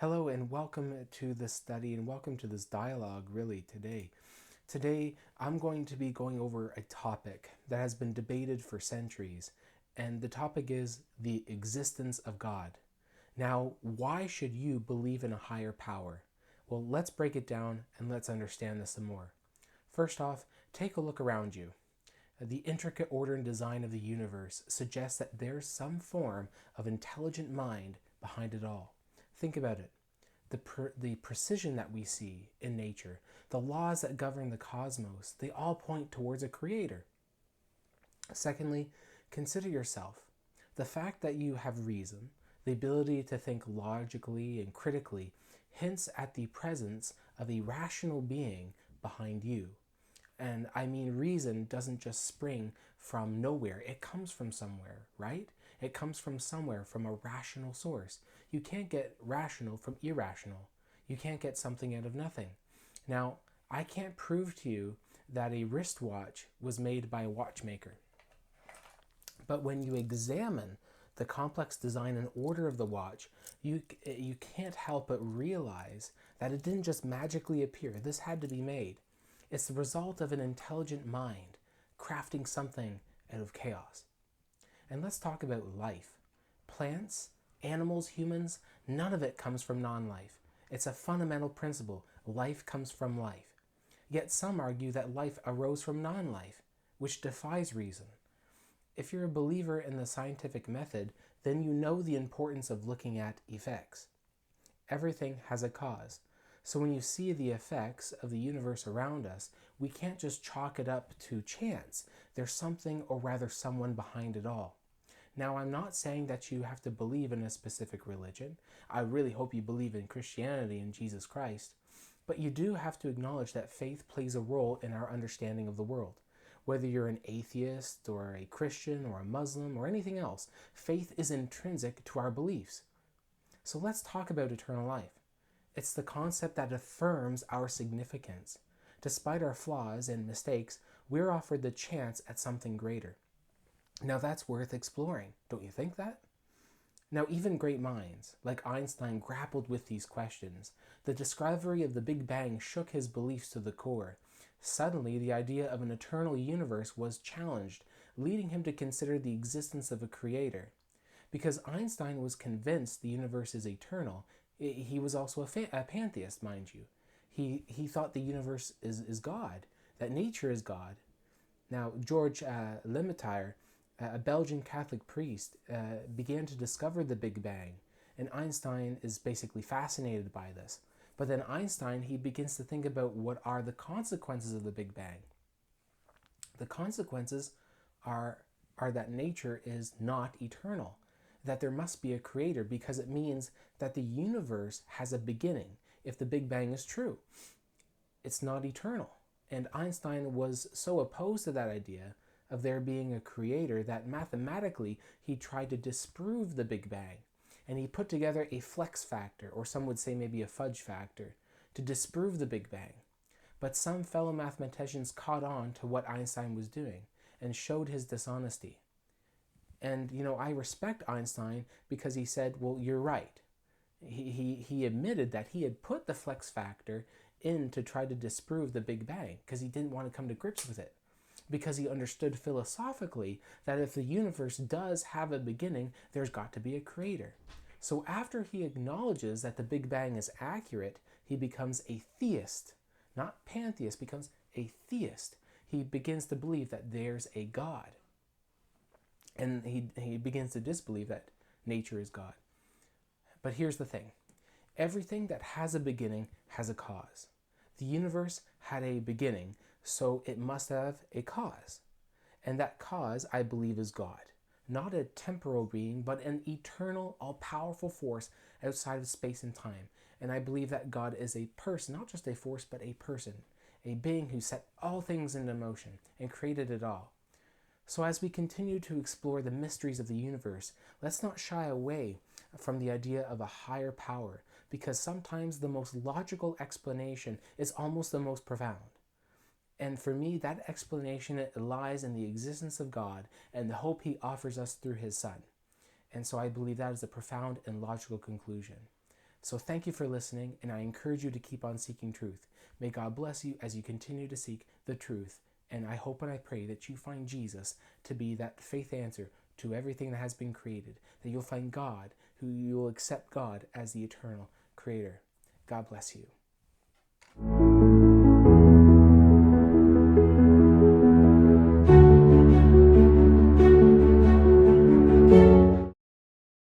Hello and welcome to this study and welcome to this dialogue really today. Today I'm going to be going over a topic that has been debated for centuries, and the topic is the existence of God. Now, why should you believe in a higher power? Well, let's break it down and let's understand this some more. First off, take a look around you. The intricate order and design of the universe suggests that there's some form of intelligent mind behind it all. Think about it. The precision that we see in nature, the laws that govern the cosmos, they all point towards a creator. Secondly, consider yourself. The fact that you have reason, the ability to think logically and critically, hints at the presence of a rational being behind you. And I mean, reason doesn't just spring from nowhere, it comes from somewhere, right? It comes from somewhere, from a rational source. You can't get rational from irrational. You can't get something out of nothing. Now, I can't prove to you that a wristwatch was made by a watchmaker. But when you examine the complex design and order of the watch, you can't help but realize that it didn't just magically appear. This had to be made. It's the result of an intelligent mind crafting something out of chaos. And let's talk about life. Plants, animals, humans, none of it comes from non-life. It's a fundamental principle. Life comes from life. Yet some argue that life arose from non-life, which defies reason. If you're a believer in the scientific method, then you know the importance of looking at effects. Everything has a cause. So when you see the effects of the universe around us, we can't just chalk it up to chance. There's something, or rather someone, behind it all. Now, I'm not saying that you have to believe in a specific religion. I really hope you believe in Christianity and Jesus Christ. But you do have to acknowledge that faith plays a role in our understanding of the world. Whether you're an atheist or a Christian or a Muslim or anything else, faith is intrinsic to our beliefs. So let's talk about eternal life. It's the concept that affirms our significance. Despite our flaws and mistakes, we're offered the chance at something greater. Now that's worth exploring, don't you think that? Now, even great minds, like Einstein, grappled with these questions. The discovery of the Big Bang shook his beliefs to the core. Suddenly, the idea of an eternal universe was challenged, leading him to consider the existence of a creator. Because Einstein was convinced the universe is eternal, he was also a pantheist, mind you. He thought the universe is God, that nature is God. Now, George Lemaitre, a Belgian Catholic priest, began to discover the Big Bang, and Einstein is basically fascinated by this. But then Einstein, he begins to think about what are the consequences of the Big Bang. The consequences are that nature is not eternal, that there must be a creator, because it means that the universe has a beginning if the Big Bang is true. It's not eternal. And Einstein was so opposed to that idea of there being a creator that mathematically he tried to disprove the Big Bang. And he put together a flex factor, or some would say maybe a fudge factor, to disprove the Big Bang. But some fellow mathematicians caught on to what Einstein was doing and showed his dishonesty. And, I respect Einstein because he said, well, you're right. He admitted that he had put the flex factor in to try to disprove the Big Bang because he didn't want to come to grips with it. Because he understood philosophically that if the universe does have a beginning, there's got to be a creator. So after he acknowledges that the Big Bang is accurate, he becomes a theist. Not pantheist, becomes a theist. He begins to believe that there's a God. And he begins to disbelieve that nature is God. But here's the thing. Everything that has a beginning has a cause. The universe had a beginning, so it must have a cause. And that cause, I believe, is God. Not a temporal being, but an eternal, all-powerful force outside of space and time. And I believe that God is a person, not just a force, but a person. A being who set all things into motion and created it all. So as we continue to explore the mysteries of the universe, let's not shy away from the idea of a higher power, because sometimes the most logical explanation is almost the most profound. And for me, that explanation lies in the existence of God and the hope he offers us through his Son. And so I believe that is a profound and logical conclusion. So thank you for listening, and I encourage you to keep on seeking truth. May God bless you as you continue to seek the truth. And I hope and I pray that you find Jesus to be that faith answer to everything that has been created, that you'll find God, who you will accept God as the eternal creator. God bless you.